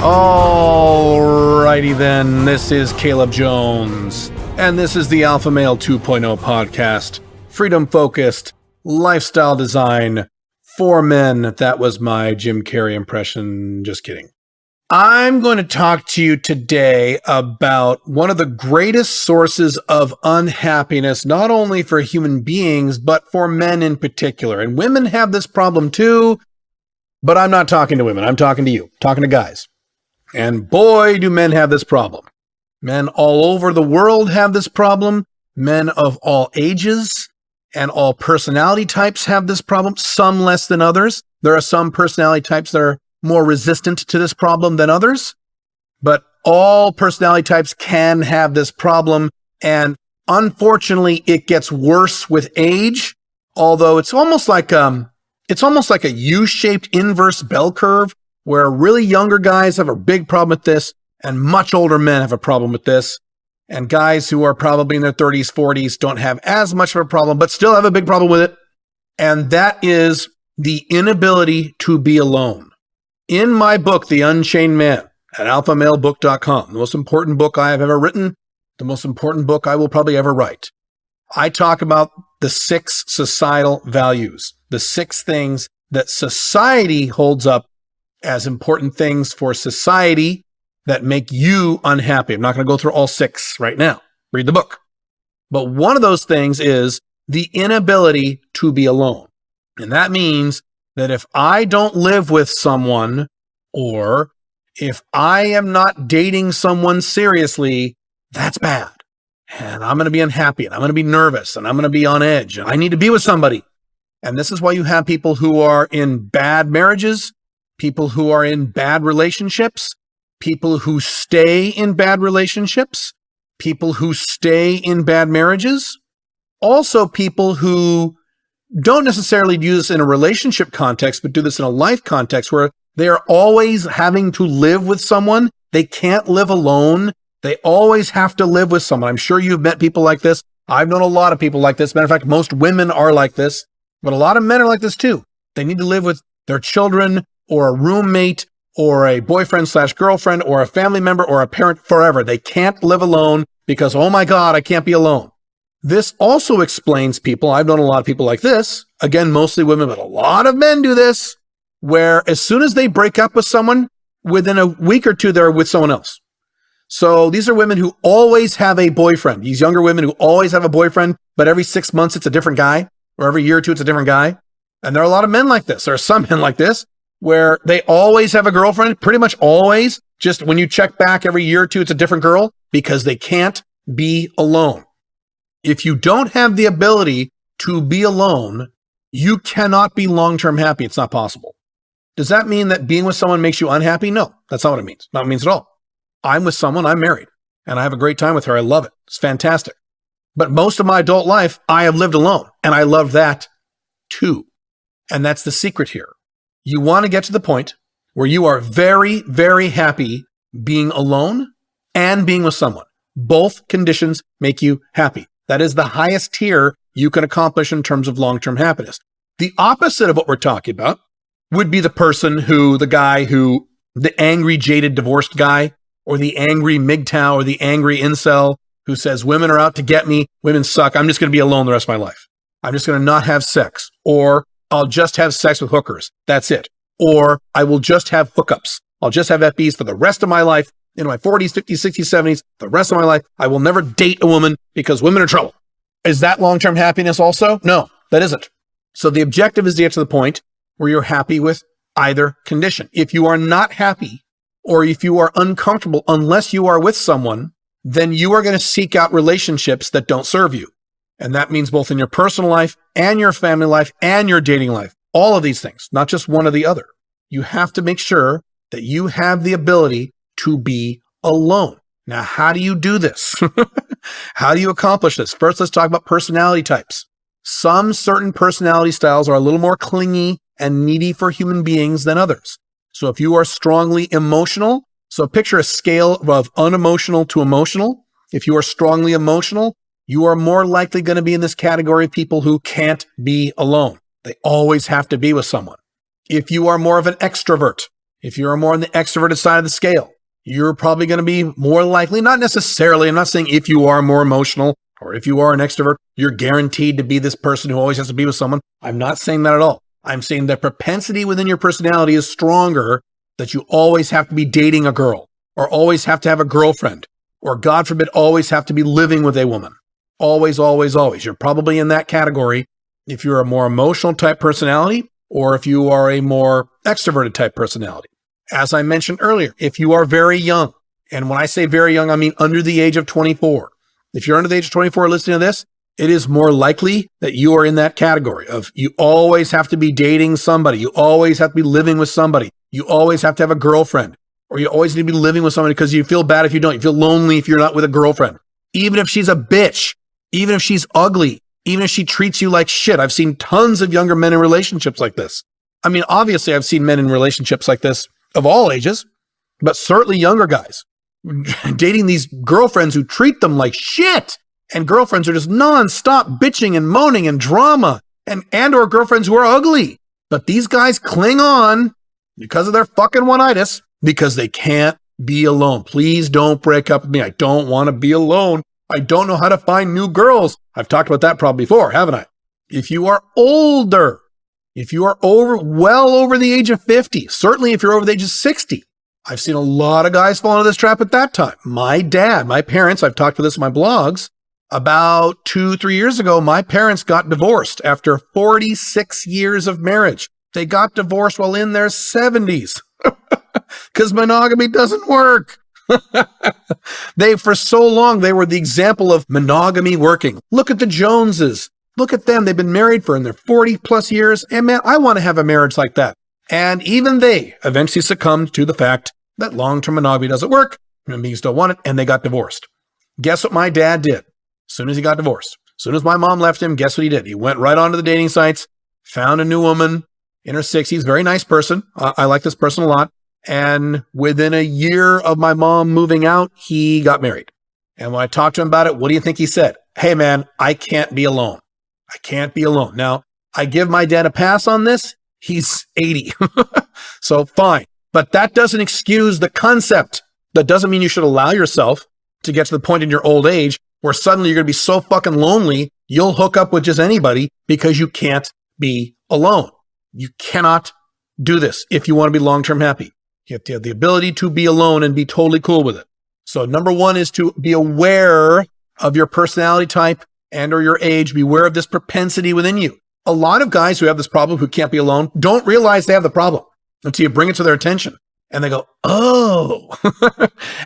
Alrighty then, this is Caleb Jones, and this is the Alpha Male 2.0 podcast. Freedom-focused, lifestyle design for men. That was my Jim Carrey impression, just kidding. I'm going to talk to you today about one of the greatest sources of unhappiness, not only for human beings, but for men in particular. And women have this problem too, but I'm not talking to women. I'm talking to you, talking to guys. And boy, do men have this problem. Men all over the world have this problem. Men of all ages and all personality types have this problem, some less than others. There are some personality types that are more resistant to this problem than others, but all personality types can have this problem. And unfortunately, it gets worse with age, although it's almost like a U-shaped inverse bell curve, where really younger guys have a big problem with this, and much older men have a problem with this. And guys who are probably in their 30s, 40s don't have as much of a problem, but still have a big problem with it. And that is the inability to be alone. In my book, The Unchained Man, at alphamalebook.com, the most important book I have ever written, the most important book I will probably ever write, I talk about the 6 societal values, the 6 things that society holds up as important things for society that make you unhappy. I'm not going to go through all 6 right now. Read the book. But one of those things is the inability to be alone. And that means that if I don't live with someone, or if I am not dating someone seriously, that's bad. And I'm going to be unhappy, and I'm going to be nervous, and I'm going to be on edge, and I need to be with somebody. And this is why you have people who are in bad marriages, people who are in bad relationships, people who stay in bad relationships, people who stay in bad marriages, also people who don't necessarily do this in a relationship context, but do this in a life context where they are always having to live with someone. They can't live alone. They always have to live with someone. I'm sure you've met people like this. I've known a lot of people like this. Matter of fact, most women are like this, but a lot of men are like this too. They need to live with their children or a roommate or a boyfriend/girlfriend or a family member or a parent forever. They can't live alone because, oh my God, I can't be alone. This also explains people, I've known a lot of people like this, again, mostly women, but a lot of men do this, where as soon as they break up with someone, within a week or two, they're with someone else. So these are women who always have a boyfriend. These younger women who always have a boyfriend, but every 6 months it's a different guy, or every year or two it's a different guy. And there are a lot of men like this. There are some men like this, where they always have a girlfriend, pretty much always. Just when you check back every year or two, it's a different girl, because they can't be alone. If you don't have the ability to be alone, you cannot be long-term happy. It's not possible. Does that mean that being with someone makes you unhappy? No, that's not what it means. Not what it means at all. I'm with someone, I'm married, and I have a great time with her. I love it. It's fantastic. But most of my adult life, I have lived alone, and I love that too. And that's the secret here. You want to get to the point where you are very, very happy being alone and being with someone. Both conditions make you happy. That is the highest tier you can accomplish in terms of long-term happiness. The opposite of what we're talking about would be the angry, jaded, divorced guy, or the angry MGTOW, or the angry incel who says, women are out to get me, women suck, I'm just going to be alone the rest of my life. I'm just going to not have sex, or I'll just have sex with hookers. That's it. Or I will just have hookups. I'll just have FBs for the rest of my life. In my 40s, 50s, 60s, 70s, the rest of my life, I will never date a woman because women are trouble. Is that long-term happiness also? No, that isn't. So the objective is to get to the point where you're happy with either condition. If you are not happy, or if you are uncomfortable unless you are with someone, then you are going to seek out relationships that don't serve you. And that means both in your personal life and your family life and your dating life. All of these things, not just one or the other. You have to make sure that you have the ability to be alone. Now, how do you do this? How do you accomplish this? First, let's talk about personality types. Some certain personality styles are a little more clingy and needy for human beings than others. So if you are strongly emotional, so picture a scale of unemotional to emotional. If you are strongly emotional, you are more likely going to be in this category of people who can't be alone. They always have to be with someone. If you are more of an extrovert, If you're more on the extroverted side of the scale, you're probably going to be more likely, not necessarily, I'm not saying if you are more emotional or if you are an extrovert, you're guaranteed to be this person who always has to be with someone. I'm not saying that at all. I'm saying the propensity within your personality is stronger that you always have to be dating a girl or always have to have a girlfriend or, God forbid, always have to be living with a woman. Always, always, always. You're probably in that category if you're a more emotional type personality or if you are a more extroverted type personality. As I mentioned earlier, if you are very young, and when I say very young, I mean under the age of 24. If you're under the age of 24 listening to this, it is more likely that you are in that category of you always have to be dating somebody. You always have to be living with somebody. You always have to have a girlfriend, or you always need to be living with somebody because you feel bad if you don't. You feel lonely if you're not with a girlfriend. Even if she's a bitch, even if she's ugly, even if she treats you like shit. I've seen tons of younger men in relationships like this. I mean, obviously I've seen men in relationships like this of all ages, but certainly younger guys dating these girlfriends who treat them like shit. And girlfriends are just nonstop bitching and moaning and drama and or girlfriends who are ugly. But these guys cling on because of their fucking one-itis because they can't be alone. Please don't break up with me. I don't want to be alone. I don't know how to find new girls. I've talked about that probably before, haven't I? If you are older, if you are well over the age of 50, certainly if you're over the age of 60, I've seen a lot of guys fall into this trap at that time. My dad, my parents, I've talked about this in my blogs, about 2-3 years ago, my parents got divorced after 46 years of marriage. They got divorced while in their 70s because monogamy doesn't work. For so long, they were the example of monogamy working. Look at the Joneses. Look at them. They've been married for in their 40 plus years. And man, I want to have a marriage like that. And even they eventually succumbed to the fact that long-term monogamy doesn't work. Human beings don't want it. And they got divorced. Guess what my dad did? As soon as he got divorced, as soon as my mom left him, guess what he did? He went right onto the dating sites, found a new woman in her 60s, very nice person. I like this person a lot. And within a year of my mom moving out, he got married. And when I talked to him about it, what do you think he said? Hey, man, I can't be alone. I can't be alone. Now, I give my dad a pass on this. He's 80. So fine. But that doesn't excuse the concept. That doesn't mean you should allow yourself to get to the point in your old age where suddenly you're going to be so fucking lonely, you'll hook up with just anybody because you can't be alone. You cannot do this if you want to be long-term happy. You have to have the ability to be alone and be totally cool with it. So number one is to be aware of your personality type and or your age. Be aware of this propensity within you. A lot of guys who have this problem, who can't be alone, don't realize they have the problem until you bring it to their attention. And they go, oh.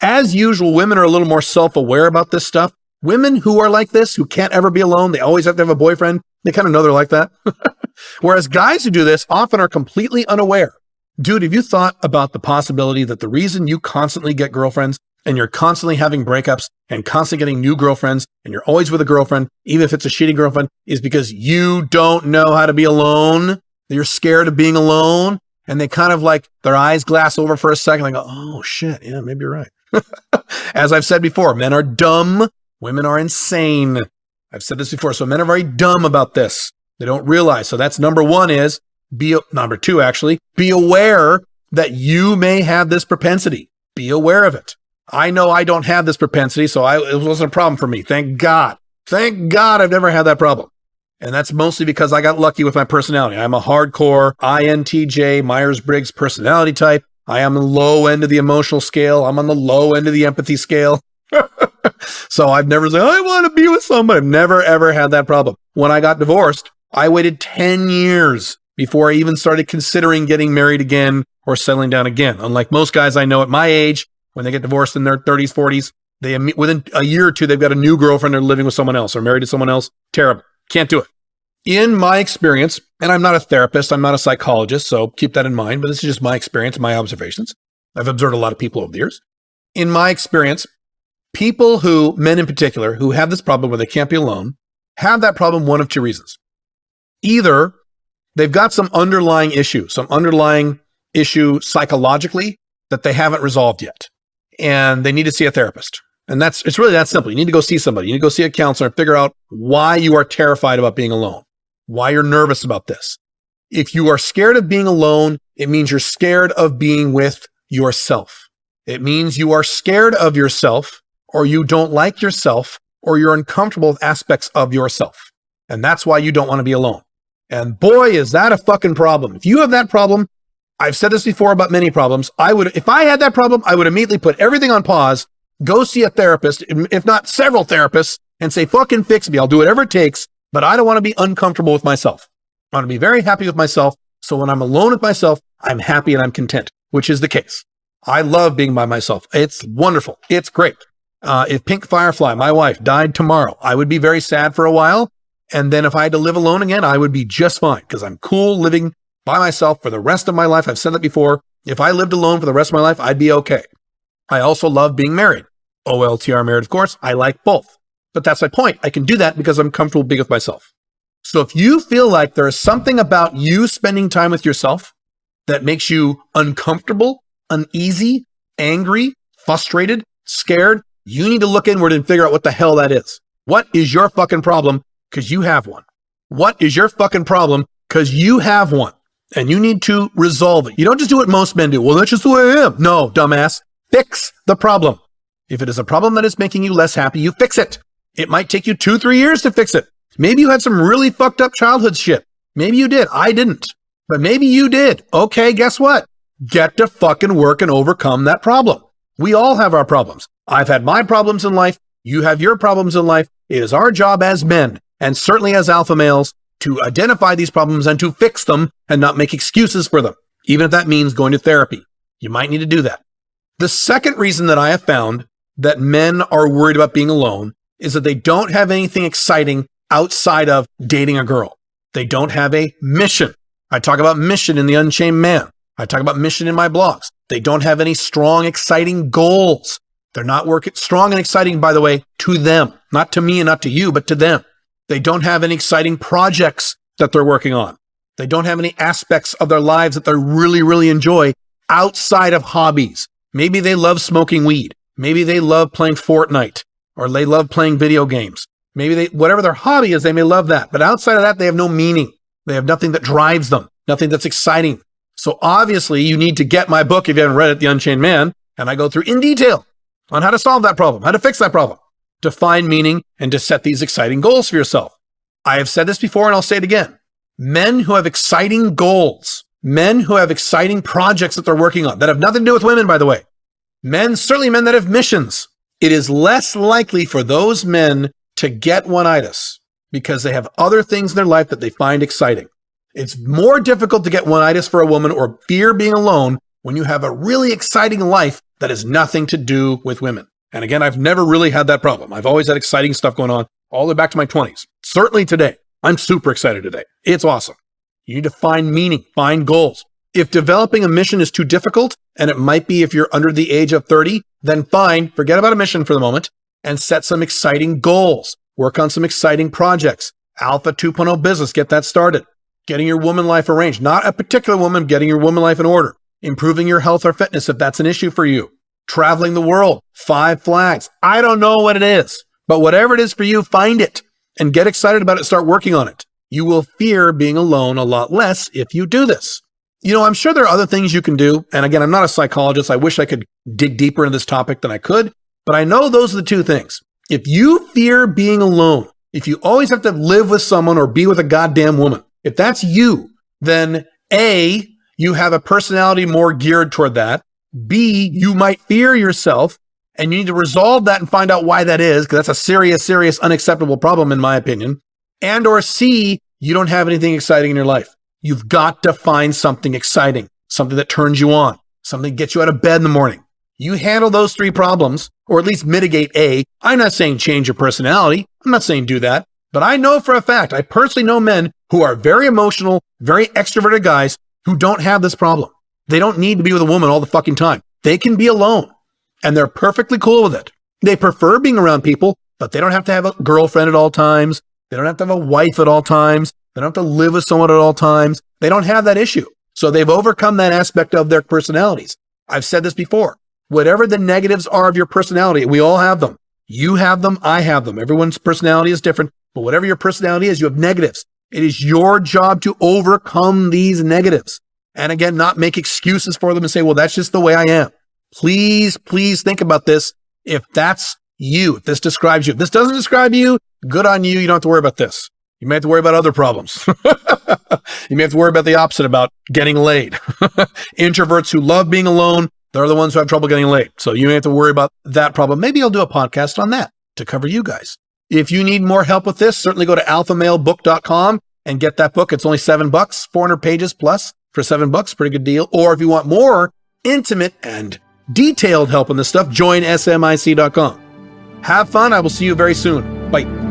As usual, women are a little more self-aware about this stuff. Women who are like this, who can't ever be alone, they always have to have a boyfriend, they kind of know they're like that. Whereas guys who do this often are completely unaware. Dude, have you thought about the possibility that the reason you constantly get girlfriends and you're constantly having breakups and constantly getting new girlfriends and you're always with a girlfriend, even if it's a shitty girlfriend, is because you don't know how to be alone? You're scared of being alone? And they kind of like their eyes glass over for a second. They go, oh shit, yeah, maybe you're right. As I've said before, men are dumb. Women are insane. I've said this before. So men are very dumb about this. They don't realize. So that's number one is number two, actually, be aware that you may have this propensity. Be aware of it. I know I don't have this propensity, so it wasn't a problem for me. Thank God. Thank God I've never had that problem. And that's mostly because I got lucky with my personality. I'm a hardcore INTJ Myers-Briggs personality type. I am on the low end of the emotional scale. I'm on the low end of the empathy scale. So I've never said, I want to be with somebody. I've never, ever had that problem. When I got divorced, I waited 10 years before I even started considering getting married again or settling down again. Unlike most guys I know at my age, when they get divorced in their 30s, 40s, within a year or two, they've got a new girlfriend, they're living with someone else or married to someone else. Terrible. Can't do it. In my experience, and I'm not a therapist, I'm not a psychologist, so keep that in mind, but this is just my experience, my observations. I've observed a lot of people over the years. In my experience, people men in particular, who have this problem where they can't be alone, have that problem one of two reasons. Either they've got some underlying issue psychologically that they haven't resolved yet, and they need to see a therapist. And it's really that simple. You need to go see somebody. You need to go see a counselor and figure out why you are terrified about being alone, why you're nervous about this. If you are scared of being alone, It means you're scared of being with yourself. It means you are scared of yourself, or you don't like yourself, or you're uncomfortable with aspects of yourself. And that's why you don't want to be alone. And boy, is that a fucking problem. If you have that problem, I've said this before about many problems. If I had that problem, I would immediately put everything on pause, go see a therapist, if not several therapists, and say, fucking fix me. I'll do whatever it takes, but I don't want to be uncomfortable with myself. I want to be very happy with myself. So when I'm alone with myself, I'm happy and I'm content, which is the case. I love being by myself. It's wonderful. It's great. If Pink Firefly, my wife, died tomorrow, I would be very sad for a while. And then if I had to live alone again, I would be just fine because I'm cool living by myself for the rest of my life. I've said that before. If I lived alone for the rest of my life, I'd be okay. I also love being married. OLTR married, of course. I like both. But that's my point. I can do that because I'm comfortable being with myself. So if you feel like there is something about you spending time with yourself that makes you uncomfortable, uneasy, angry, frustrated, scared, you need to look inward and figure out what the hell that is. What is your fucking problem? Because you have one. What is your fucking problem? Because you have one. And you need to resolve it. You don't just do what most men do. Well, that's just the way I am. No, dumbass. Fix the problem. If it is a problem that is making you less happy, you fix it. It might take you 2-3 years to fix it. Maybe you had some really fucked up childhood shit. Maybe you did. I didn't. But maybe you did. Okay, guess what? Get to fucking work and overcome that problem. We all have our problems. I've had my problems in life. You have your problems in life. It is our job as men, and certainly as alpha males, to identify these problems and to fix them and not make excuses for them, even if that means going to therapy. You might need to do that. The second reason that I have found that men are worried about being alone is that they don't have anything exciting outside of dating a girl. They don't have a mission. I talk about mission in The Unchained Man. I talk about mission in my blogs. They don't have any strong, exciting goals. They're not working strong and exciting, by the way, to them, not to me and not to you, but to them. They don't have any exciting projects that they're working on. They don't have any aspects of their lives that they really, really enjoy outside of hobbies. Maybe they love smoking weed. Maybe they love playing Fortnite, or they love playing video games. Maybe whatever their hobby is, they may love that. But outside of that, they have no meaning. They have nothing that drives them, nothing that's exciting. So obviously you need to get my book if you haven't read it, The Unchained Man, and I go through in detail on how to solve that problem, how to fix that problem, to find meaning and to set these exciting goals for yourself. I have said this before and I'll say it again. Men who have exciting goals, men who have exciting projects that they're working on, that have nothing to do with women, by the way. Men, certainly men that have missions. It is less likely for those men to get one-itis because they have other things in their life that they find exciting. It's more difficult to get one-itis for a woman or fear being alone when you have a really exciting life that has nothing to do with women. And again, I've never really had that problem. I've always had exciting stuff going on all the way back to my 20s. Certainly today. I'm super excited today. It's awesome. You need to find meaning, find goals. If developing a mission is too difficult, and it might be if you're under the age of 30, then fine, forget about a mission for the moment and set some exciting goals. Work on some exciting projects. Alpha 2.0 business, get that started. Getting your woman life arranged. Not a particular woman, getting your woman life in order. Improving your health or fitness if that's an issue for you. Traveling the world, 5 flags. I don't know what it is, but whatever it is for you, find it and get excited about it. Start working on it. You will fear being alone a lot less if you do this. You know, I'm sure there are other things you can do. And again, I'm not a psychologist. I wish I could dig deeper into this topic than I could, but I know those are the two things. If you fear being alone, if you always have to live with someone or be with a goddamn woman, if that's you, then A, you have a personality more geared toward that. B, you might fear yourself and you need to resolve that and find out why that is, because that's a serious, serious, unacceptable problem in my opinion. And or C, you don't have anything exciting in your life. You've got to find something exciting, something that turns you on, something that gets you out of bed in the morning. You handle those 3 problems, or at least mitigate A. I'm not saying change your personality. I'm not saying do that. But I know for a fact, I personally know men who are very emotional, very extroverted guys who don't have this problem. They don't need to be with a woman all the fucking time. They can be alone, and they're perfectly cool with it. They prefer being around people, but they don't have to have a girlfriend at all times. They don't have to have a wife at all times. They don't have to live with someone at all times. They don't have that issue. So they've overcome that aspect of their personalities. I've said this before. Whatever the negatives are of your personality, we all have them. You have them. I have them. Everyone's personality is different, but whatever your personality is, you have negatives. It is your job to overcome these negatives. And again, not make excuses for them and say, well, that's just the way I am. Please, please think about this. If that's you, if this describes you, if this doesn't describe you, good on you. You don't have to worry about this. You may have to worry about other problems. You may have to worry about the opposite, about getting laid. Introverts who love being alone, they're the ones who have trouble getting laid. So you may have to worry about that problem. Maybe I'll do a podcast on that to cover you guys. If you need more help with this, certainly go to alphamalebook.com and get that book. It's only $7, 400 pages plus for $7. Pretty good deal. Or if you want more intimate and detailed help on this stuff, join smic.com. Have fun. I will see you very soon. Bye.